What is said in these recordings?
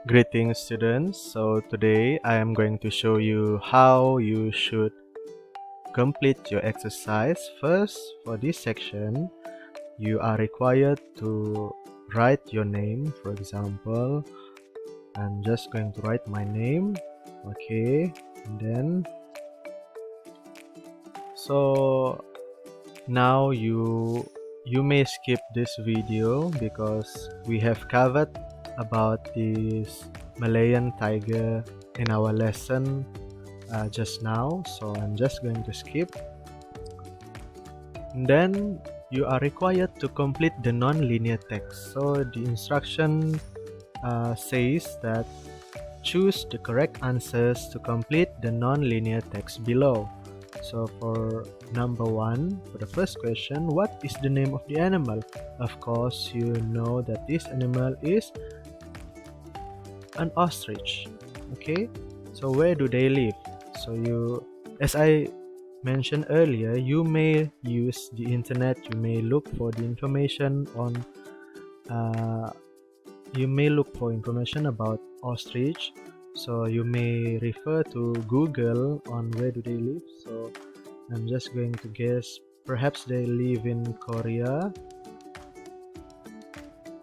Greetings students, so today I am going to show you how you should complete your exercise. First, for this section, you are required to write your name. For example, I'm just going to write my name, okay, and then so now you may skip this video because we have covered about this Malayan tiger in our lesson just now, so I'm just going to skip. And then you are required to complete the non-linear text. So the instruction says that choose the correct answers to complete the non-linear text below. So for number 1, for the first question, what is the name of the animal? Of course, you know that this animal is an ostrich. Okay, so where do they live? So as I mentioned earlier, you may use the internet, you may look for the information on you may look for information about ostrich, so you may refer to Google on where do they live. So I'm just going to guess perhaps they live in Korea.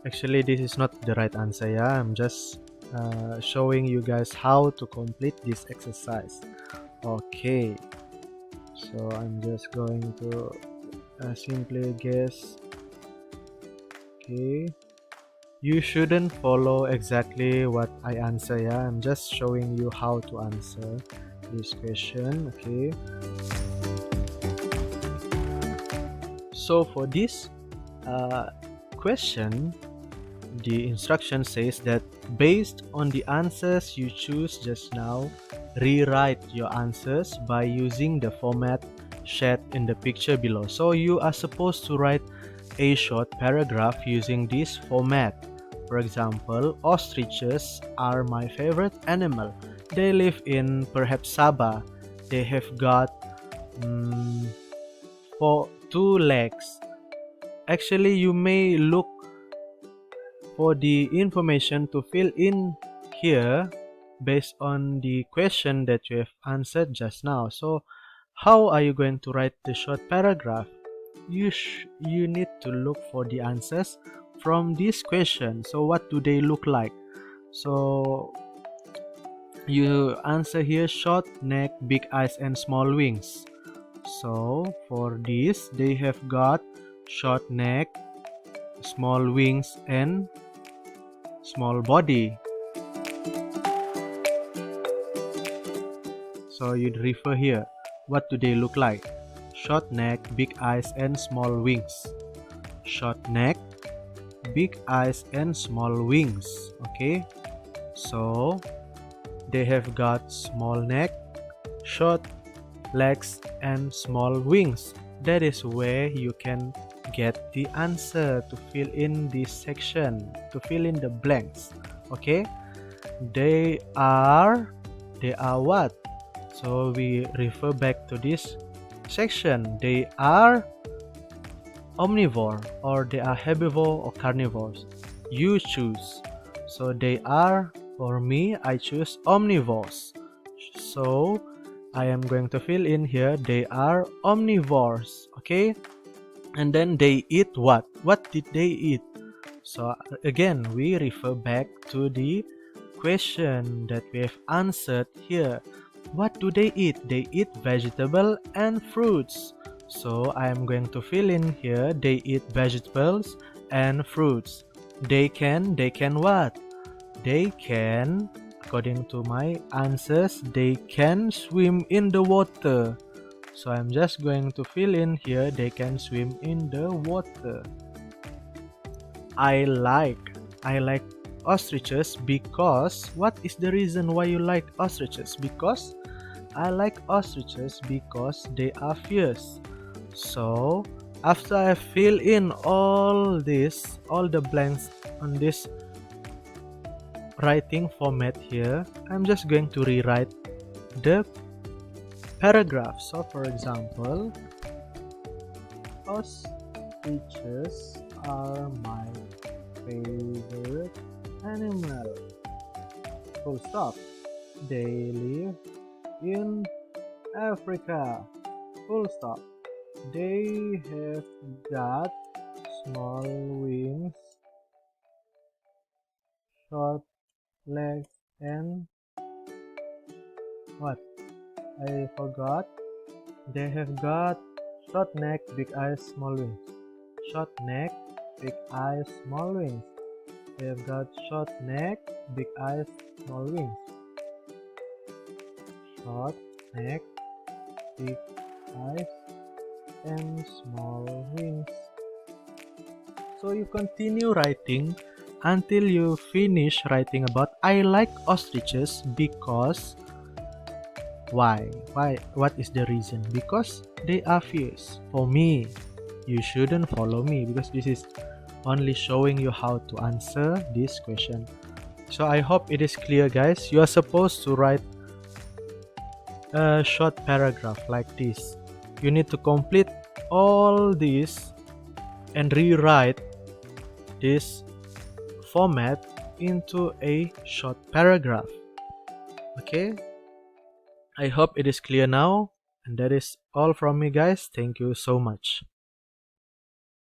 Actually, this is not the right answer. Yeah, I'm just showing you guys how to complete this exercise. Okay, so I'm just going to simply guess. Okay, you shouldn't follow exactly what I answer. Yeah, I'm just showing you how to answer this question. Okay, so for this question, the instruction says that based on the answers you choose just now, rewrite your answers by using the format shared in the picture below. So you are supposed to write a short paragraph using this format. For example, ostriches are my favorite animal. They live in perhaps Sabah. They have got two legs. Actually, you may look for the information to fill in here based on the question that you have answered just now. So how are you going to write the short paragraph? You need to look for the answers from this question. So what do they look like? So you answer here: short neck, big eyes, and small wings. So for this, they have got short neck, small wings, and small body. So you'd refer here. What do they look like? Short neck, big eyes, and small wings. Short neck, big eyes, and small wings. Okay, so they have got small neck, short legs, and small wings. That is where you can get the answer to fill in this section, to fill in the blanks. Okay, they are what? So we refer back to this section. They are omnivore, or they are herbivore or carnivores. You choose. So they are, for me, I choose omnivores. So I am going to fill in here, they are omnivores. Okay, and then they eat what? What did they eat? So again, we refer back to the question that we have answered here. What do they eat? They eat vegetable and fruits. So I am going to fill in here, they eat vegetables and fruits. They can what? They can, according to my answers, they can swim in the water. So I'm just going to fill in here, they can swim in the water. I like ostriches because, what is the reason why you like ostriches? Because I like ostriches because they are fierce. So after I fill in all the blanks on this writing format here, I'm just going to rewrite the paragraph. So for example, ostriches are my favorite animal. Full stop. They live in Africa. Full stop. They have got small wings, short legs, and what? I forgot. They have got short neck, big eyes, small wings. Short neck, big eyes, small wings. They have got short neck, big eyes, small wings. Short neck, big eyes, and small wings. So you continue writing until you finish writing about I like ostriches because why? What is the reason? Because they are fierce. For me, you shouldn't follow me because this is only showing you how to answer this question. So I hope it is clear, guys. You are supposed to write a short paragraph like this. You need to complete all this and rewrite this format into a short paragraph. Okay, I hope it is clear now, and that is all from me, guys. Thank you so much.